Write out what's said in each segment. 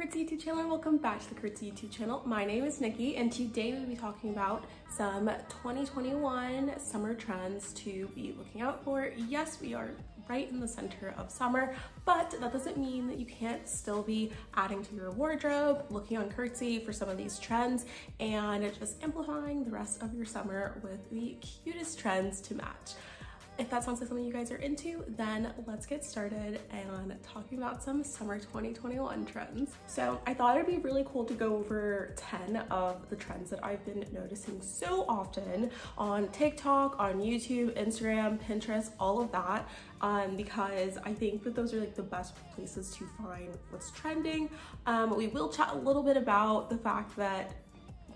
Curtsy YouTube channel and welcome back to the Curtsy YouTube channel. My name is Nikki and today we'll be talking about some 2021 summer trends to be looking out for. Yes, we are right in the center of summer, but that doesn't mean that you can't still be adding to your wardrobe, looking on Curtsy for some of these trends, and just amplifying the rest of your summer with the cutest trends to match. If that sounds like something you guys are into, then let's get started and talking about some summer 2021 trends. So I thought it'd be really cool to go over 10 of the trends that I've been noticing so often on TikTok, on YouTube, Instagram, Pinterest, all of that, because I think that those are like the best places to find what's trending. We will chat a little bit about the fact that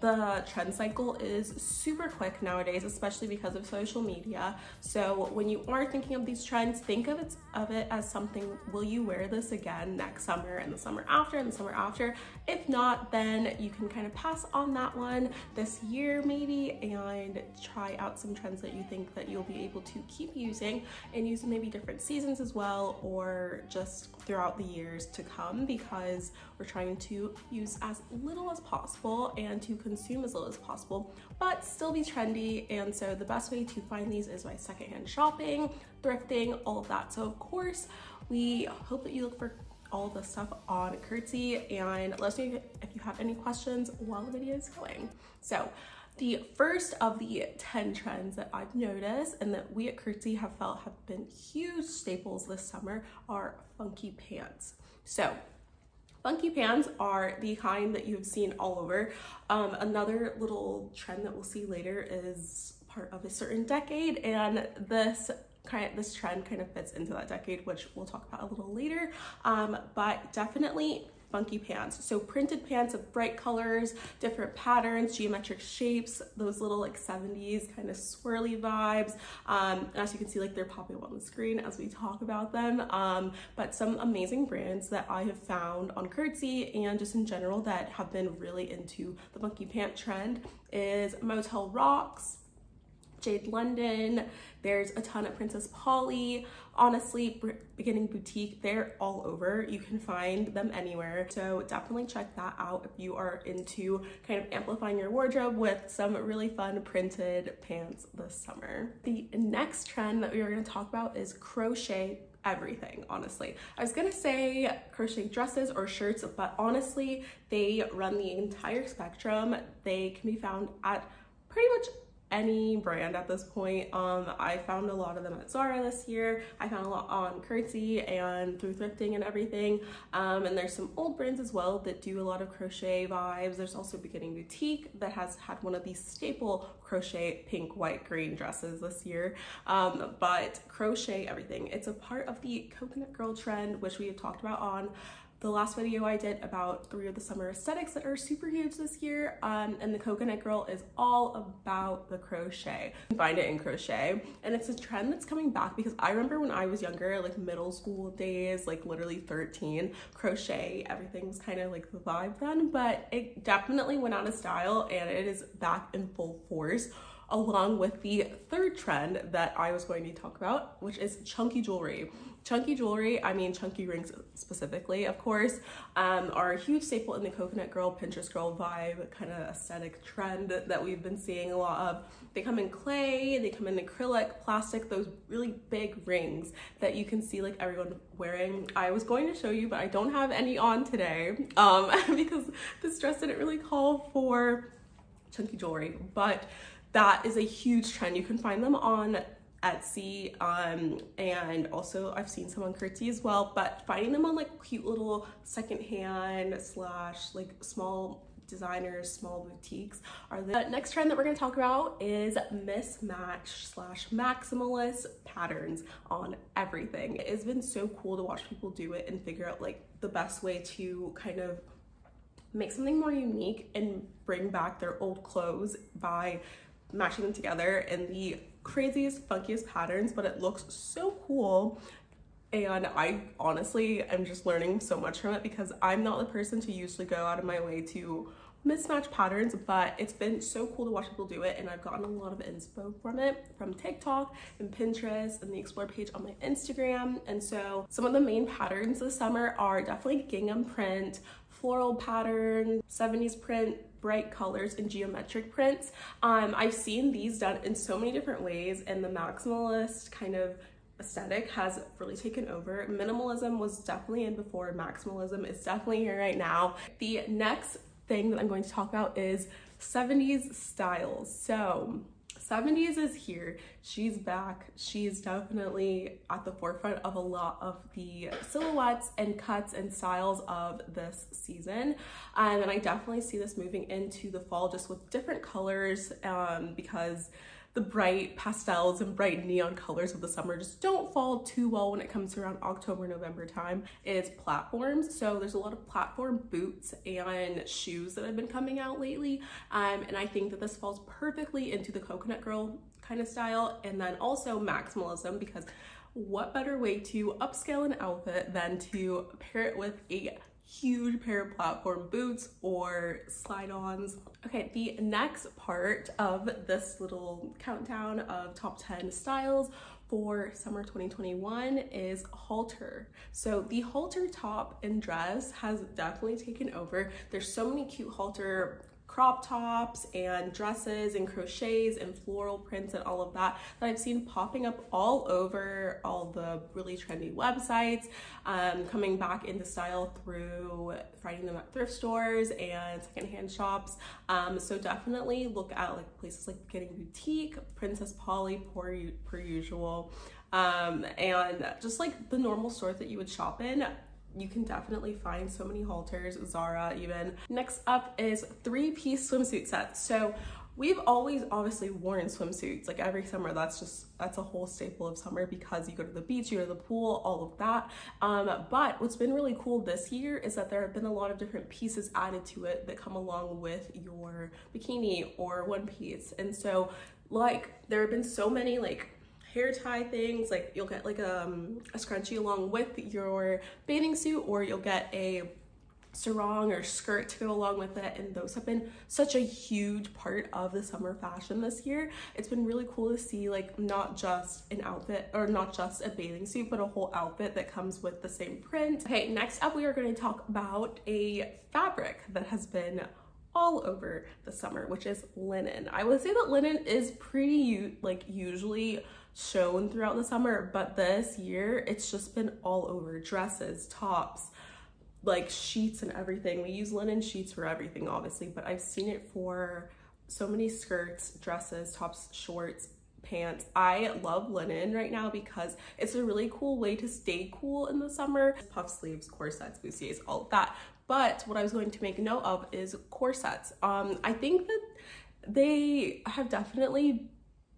the trend cycle is super quick nowadays, especially because of social media. So when you are thinking of these trends, think of it as something, will you wear this again next summer and the summer after and the summer after? If not, then you can kind of pass on that one this year maybe and try out some trends that you think that you'll be able to keep using and use in maybe different seasons as well, or just throughout the years to come, because we're trying to use as little as possible and to consume as little as possible, but still be trendy. And so the best way to find these is by secondhand shopping, thrifting, all of that. So of course, we hope that you look for all the stuff on Curtsy, and let us know if you have any questions while the video is going. So the first of the 10 trends that I've noticed and that we at Curtsy have felt have been huge staples this summer are funky pants. So funky pants are the kind that you've seen all over. Another little trend that we'll see later is part of a certain decade, and this trend kind of fits into that decade, which we'll talk about a little later, but definitely funky pants. So printed pants of bright colors, different patterns, geometric shapes, those little like 70s kind of swirly vibes. And as you can see, like they're popping up on the screen as we talk about them. But some amazing brands that I have found on Curtsy and just in general that have been really into the funky pant trend is Motel Rocks, Jade London, there's a ton at Princess Polly. Honestly, Beginning Boutique, they're all over. You can find them anywhere. So definitely check that out if you are into kind of amplifying your wardrobe with some really fun printed pants this summer. The next trend that we are going to talk about is crochet everything. Honestly, I was gonna say crochet dresses or shirts, but honestly, they run the entire spectrum. They can be found at pretty much any brand at this point. I found a lot of them at Zara this year. I found a lot on Curtsy and through thrifting and everything. And there's some old brands as well that do a lot of crochet vibes. There's also Beginning Boutique that has had one of these staple crochet pink, white, green dresses this year. But crochet everything, it's a part of the coconut girl trend, which we have talked about on the last video I did about 3 of the summer aesthetics that are super huge this year, and the coconut girl is all about the crochet. You can find it in crochet, and it's a trend that's coming back because I remember when I was younger, like middle school days, like literally 13, crochet everything was kind of like the vibe then, but it definitely went out of style and it is back in full force, along with the third trend that I was going to talk about, which is chunky jewelry. Chunky jewelry, I mean chunky rings specifically, of course, are a huge staple in the coconut girl, Pinterest girl vibe kind of aesthetic trend that we've been seeing a lot of. They come in clay, they come in acrylic, plastic, those really big rings that you can see like everyone wearing. I was going to show you, but I don't have any on today because this dress didn't really call for chunky jewelry, but that is a huge trend. You can find them on Etsy, and also I've seen some on Curtsy as well, but finding them on like cute little secondhand slash like small designers, small boutiques are the next trend that we're going to talk about is mismatch slash maximalist patterns on everything. It has been so cool to watch people do it and figure out like the best way to kind of make something more unique and bring back their old clothes by matching them together in the craziest, funkiest patterns, but it looks so cool. And I honestly am just learning so much from it because I'm not the person to usually go out of my way to Mismatch Patterns, but it's been so cool to watch people do it, and I've gotten a lot of inspo from it from TikTok and Pinterest and the explore page on my Instagram. And so some of the main patterns this summer are definitely gingham print, floral pattern, 70s print, bright colors, and geometric prints. I've seen these done in so many different ways, and the maximalist kind of aesthetic has really taken over. Minimalism was definitely in before, maximalism is definitely here right now. The next thing that I'm going to talk about is 70s styles. So 70s is here, she's back, she's definitely at the forefront of a lot of the silhouettes and cuts and styles of this season, and I definitely see this moving into the fall just with different colors, because the bright pastels and bright neon colors of the summer just don't fall too well when it comes to around October, November time. It's platforms. So there's a lot of platform boots and shoes that have been coming out lately. And I think that this falls perfectly into the coconut girl kind of style. And then also maximalism, because what better way to upscale an outfit than to pair it with a huge pair of platform boots or slide-ons. Okay, the next part of this little countdown of top 10 styles for summer 2021 is halter. So the halter top and dress has definitely taken over. There's so many cute halter crop tops and dresses and crochets and floral prints and all of that I've seen popping up all over all the really trendy websites, coming back into style through finding them at thrift stores and secondhand shops. So definitely look at like places like Beginning Boutique, Princess Polly per usual, and just like the normal stores that you would shop in. You can definitely find so many halters, Zara even. Next up is 3-piece swimsuit sets. So we've always obviously worn swimsuits like every summer. That's a whole staple of summer because you go to the beach, you go to the pool, all of that. But what's been really cool this year is that there have been a lot of different pieces added to it that come along with your bikini or one piece. And so like there have been so many like hair tie things, like you'll get like a scrunchie along with your bathing suit, or you'll get a sarong or skirt to go along with it, and those have been such a huge part of the summer fashion this year. It's been really cool to see like not just an outfit or not just a bathing suit, but a whole outfit that comes with the same print. Okay, next up we are going to talk about a fabric that has been all over the summer, which is linen. I would say that linen is pretty like usually shown throughout the summer, but this year it's just been all over. Dresses, tops, like sheets and everything. We use linen sheets for everything obviously, but I've seen it for so many skirts, dresses, tops, shorts, pants. I love linen right now because it's a really cool way to stay cool in the summer. Puff sleeves, corsets, bustiers, all of that. But what I was going to make note of is corsets. I think that they have definitely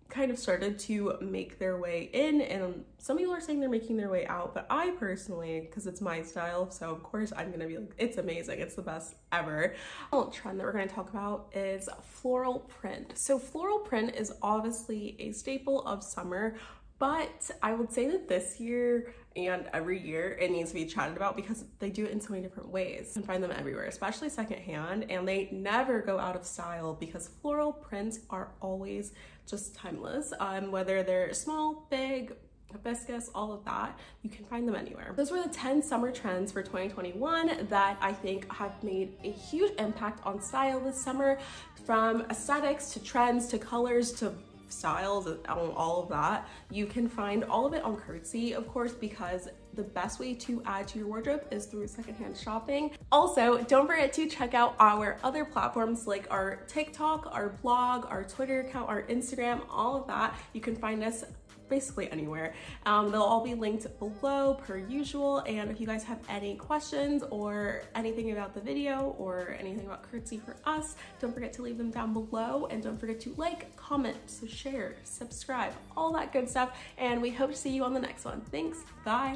kind of started to make their way in, and some people are saying they're making their way out, but I personally, because it's my style, so of course I'm gonna be like, it's amazing, it's the best ever. The trend that we're going to talk about is floral print. So floral print is obviously a staple of summer, but I would say that this year and every year it needs to be chatted about because they do it in so many different ways. You can find them everywhere, especially secondhand, and they never go out of style because floral prints are always just timeless. Whether they're small, big, hibiscus, all of that, you can find them anywhere. Those were the 10 summer trends for 2021 that I think have made a huge impact on style this summer, from aesthetics to trends to colors to styles, all of that. You can find all of it on Curtsy, of course, because the best way to add to your wardrobe is through secondhand shopping. Also, don't forget to check out our other platforms like our TikTok, our blog, our Twitter account, our Instagram, all of that. You can find us basically anywhere. They'll all be linked below per usual, and if you guys have any questions or anything about the video or anything about Curtsy for us, don't forget to leave them down below, and don't forget to like, comment, so share, subscribe, all that good stuff, and we hope to see you on the next one. Thanks, bye.